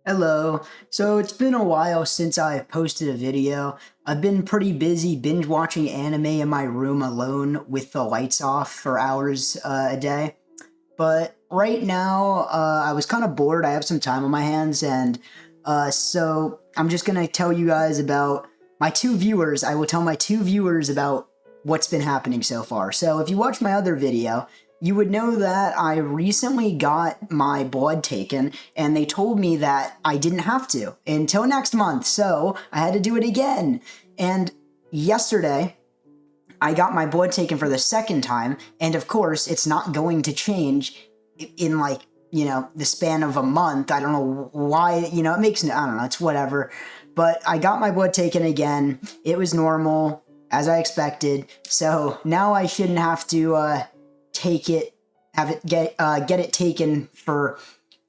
Hello. So it's been a while since I've posted a video. I've been pretty busy binge watching anime in my room alone with the lights off for hours a day. But right now, I was kind of bored. I have some time on my hands, and so I'm just gonna tell you guys about my two viewers. I will tell my two viewers about what's been happening so far. So if you watch my other video, you would know that I recently got my blood taken, and they told me that I didn't have to until next month. So I had to do it again. And yesterday, I got my blood taken for the second time, and of course, it's not going to change in the span of a month. I don't know why, it makes, I don't know, it's whatever. But I got my blood taken again. It was normal, as I expected. So now I shouldn't have to take it, have it get it taken for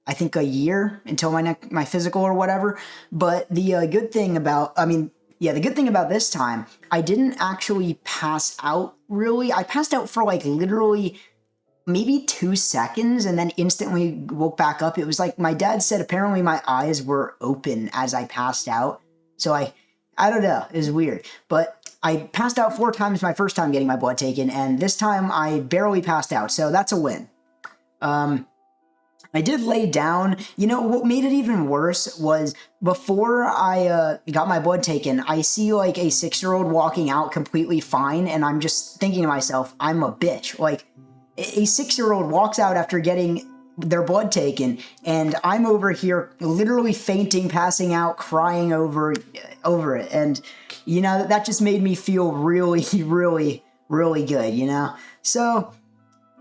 I think a year until my physical or whatever. But the good thing about, the good thing about this time, I didn't actually pass out really. I passed out for like literally maybe 2 seconds and then instantly woke back up. It was like my dad said, apparently my eyes were open as I passed out. So I don't know, it was weird. But I passed out 4 times my first time getting my blood taken, and this time I barely passed out. So that's a win. I did lay down. You know, what made it even worse was before I got my blood taken, I see like a 6-year-old walking out completely fine, and I'm just thinking to myself, I'm a bitch. Like, a 6-year-old walks out after getting their blood taken, and I'm over here literally fainting, passing out, crying over it. And, that just made me feel really, really, really good, So,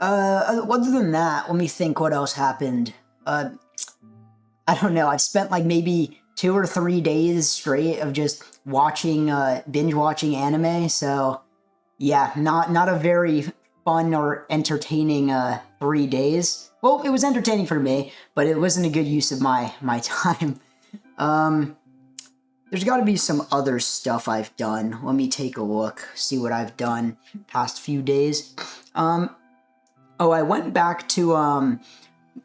other than that, let me think what else happened. I don't know. I've spent like maybe 2 or 3 days straight of just binge watching anime. So yeah, not a very fun or entertaining 3 days. Well, it was entertaining for me, but it wasn't a good use of my time. Um, there's got to be some other stuff I've done. Let me take a look, see what I've done past few days. Oh, I went back to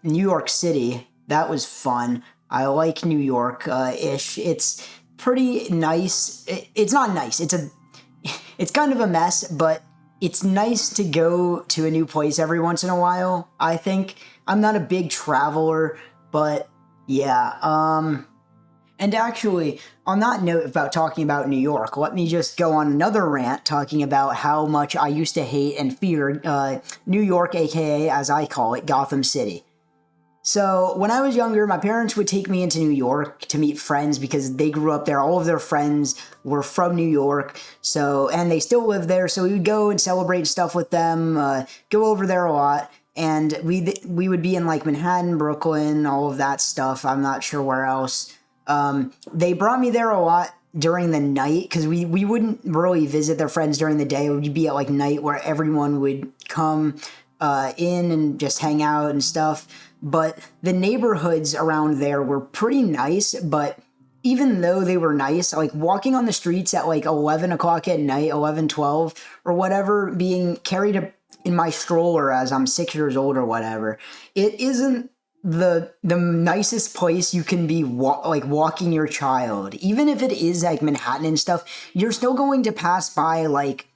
New York City. That was fun. I like New York ish. It's pretty nice. It's not nice. It's kind of a mess, but it's nice to go to a new place every once in a while. I think I'm not a big traveler, but yeah. And actually, on that note about talking about New York, let me just go on another rant talking about how much I used to hate and fear New York, aka, as I call it, Gotham City. So, when I was younger, my parents would take me into New York to meet friends because they grew up there. All of their friends were from New York, and they still live there. So, we would go and celebrate stuff with them, go over there a lot. And we would be in like Manhattan, Brooklyn, all of that stuff. I'm not sure where else. They brought me there a lot during the night because we wouldn't really visit their friends during the day. It would be at like night where everyone would come in and just hang out and stuff. But the neighborhoods around there were pretty nice, but even though they were nice, like walking on the streets at like 11 o'clock at night, 11, 12, or whatever, being carried in my stroller as I'm 6 years old or whatever, it isn't the nicest place you can be walking your child. Even if it is like Manhattan and stuff, you're still going to pass by like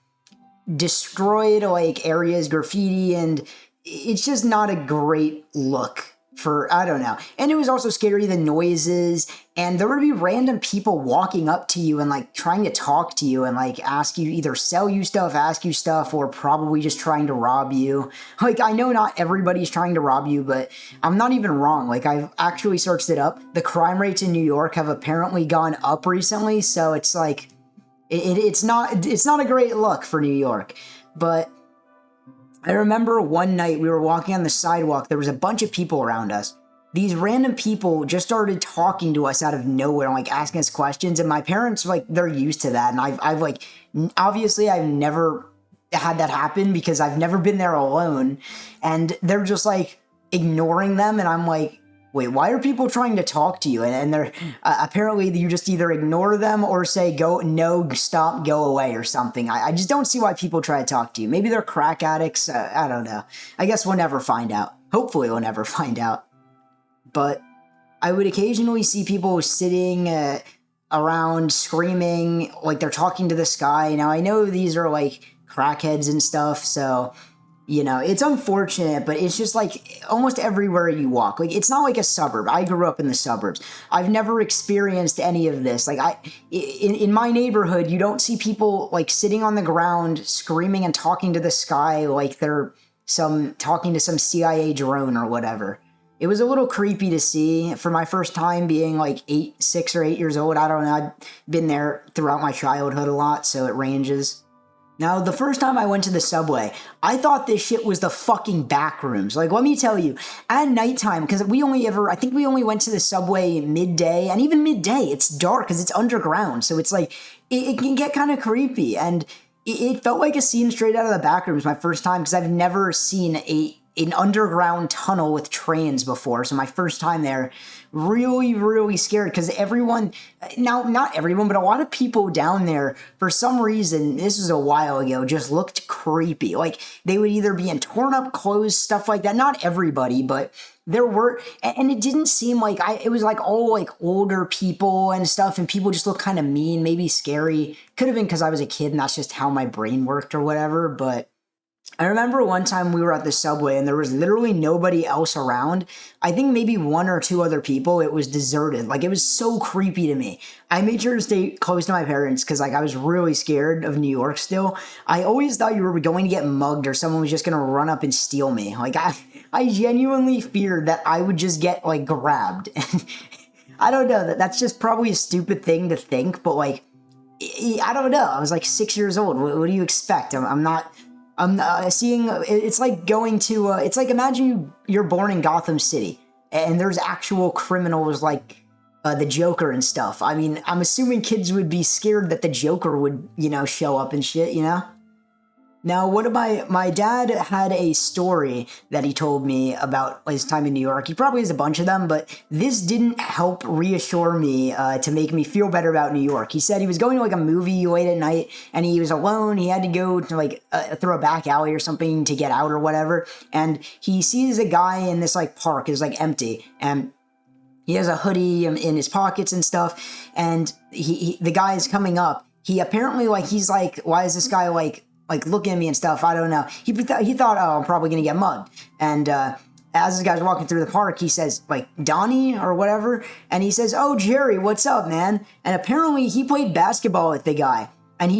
destroyed like areas, graffiti, and it's just not a great look for, I don't know. And it was also scary, the noises, and there would be random people walking up to you and like trying to talk to you and like ask you, either sell you stuff, ask you stuff, or probably just trying to rob you. Like, I know not everybody's trying to rob you, but I'm not even wrong. Like, I've actually searched it up. The crime rates in New York have apparently gone up recently, so it's like it's not a great look for New York. But I remember one night we were walking on the sidewalk. There was a bunch of people around us. These random people just started talking to us out of nowhere and like asking us questions. And my parents, like, they're used to that. And I've like, obviously I've never had that happen because I've never been there alone. And they're just like ignoring them. And I'm like, wait, why are people trying to talk to you? And they're apparently you just either ignore them or say, go, no, stop, go away or something. I just don't see why people try to talk to you. Maybe they're crack addicts. I don't know. I guess we'll never find out. Hopefully we'll never find out. But I would occasionally see people sitting around screaming like they're talking to the sky. Now I know these are like crackheads and stuff, so it's unfortunate, but it's just like almost everywhere you walk. Like it's not like a suburb. I grew up in the suburbs. I've never experienced any of this. Like in my neighborhood, you don't see people like sitting on the ground screaming and talking to the sky like they're talking to some CIA drone or whatever. It was a little creepy to see for my first time being like 6 or 8 years old. I don't know. I've been there throughout my childhood a lot, so it ranges. Now, the first time I went to the subway, I thought this shit was the fucking back rooms. Like, let me tell you, at nighttime, because I think we only went to the subway midday, and even midday, it's dark because it's underground. So it's like, it can get kind of creepy. And it felt like a scene straight out of the back rooms my first time, because I've never seen an underground tunnel with trains before. So my first time there, really, really scared because everyone, now not everyone, but a lot of people down there, for some reason, this was a while ago, just looked creepy. Like they would either be in torn up clothes, stuff like that. Not everybody, but there were, and it didn't seem like it was like all like older people and stuff, and people just looked kind of mean, maybe scary. Could have been because I was a kid and that's just how my brain worked or whatever, but I remember one time we were at the subway and there was literally nobody else around. I think maybe one or two other people. It was deserted. Like, it was so creepy to me. I made sure to stay close to my parents because, like, I was really scared of New York still. I always thought you were going to get mugged or someone was just going to run up and steal me. Like, I genuinely feared that I would just get, like, grabbed. I don't know. That's just probably a stupid thing to think, but, like, I don't know. I was, like, 6 years old. What do you expect? I'm seeing, it's like going to, it's like imagine you're born in Gotham City and there's actual criminals like the Joker and stuff. I mean, I'm assuming kids would be scared that the Joker would, show up and shit, Now, my dad had a story that he told me about his time in New York. He probably has a bunch of them, but this didn't help reassure me to make me feel better about New York. He said he was going to like a movie late at night and he was alone. He had to go to like through a back alley or something to get out or whatever. And he sees a guy in this like park is like empty and he has a hoodie in his pockets and stuff. And the guy is coming up. He apparently he's like, why is this guy like looking at me and stuff? I don't know. He thought, oh, I'm probably going to get mugged. And as this guy's walking through the park, he says, like, Donnie or whatever. And he says, oh, Jerry, what's up, man? And apparently he played basketball with the guy. And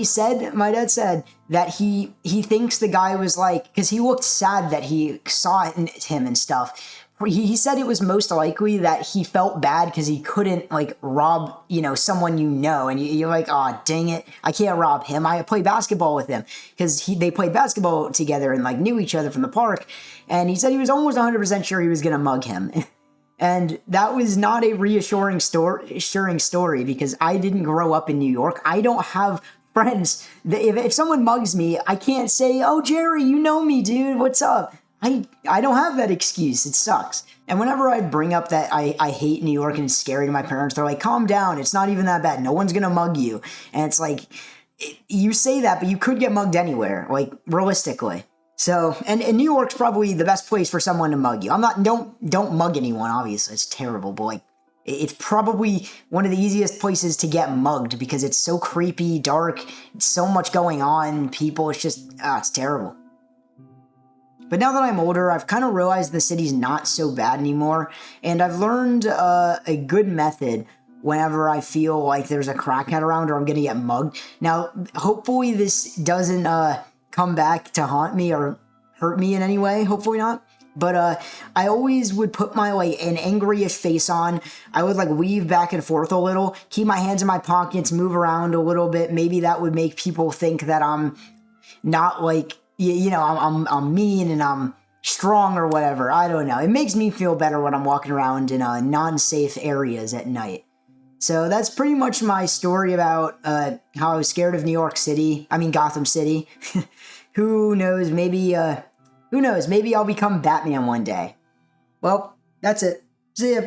my dad said that he thinks the guy was like, because he looked sad that he saw him and stuff. He said it was most likely that he felt bad because he couldn't like rob, someone and you're like, oh, dang it, I can't rob him. I play basketball with him because they played basketball together and like knew each other from the park. And he said he was almost 100% sure he was going to mug him. And that was not a reassuring story because I didn't grow up in New York. I don't have friends. If someone mugs me, I can't say, oh, Jerry, you know me, dude, what's up? I don't have that excuse. It sucks. And whenever I bring up that I hate New York and it's scary to my parents, they're like, calm down. It's not even that bad. No one's going to mug you. And it's like, you say that, but you could get mugged anywhere, like realistically. So, and New York's probably the best place for someone to mug you. Don't mug anyone, obviously. It's terrible, but like, it's probably one of the easiest places to get mugged because it's so creepy, dark, so much going on, people. It's just, it's terrible. But now that I'm older, I've kind of realized the city's not so bad anymore, and I've learned a good method whenever I feel like there's a crackhead around or I'm going to get mugged. Now, hopefully this doesn't come back to haunt me or hurt me in any way. Hopefully not. But I always would put my an angry-ish face on. I would weave back and forth a little, keep my hands in my pockets, move around a little bit. Maybe that would make people think that I'm not I'm mean and I'm strong or whatever. I don't know. It makes me feel better when I'm walking around in non-safe areas at night. So that's pretty much my story about how I was scared of Gotham City. Who knows? Maybe Maybe I'll become Batman one day. Well, that's it. See ya.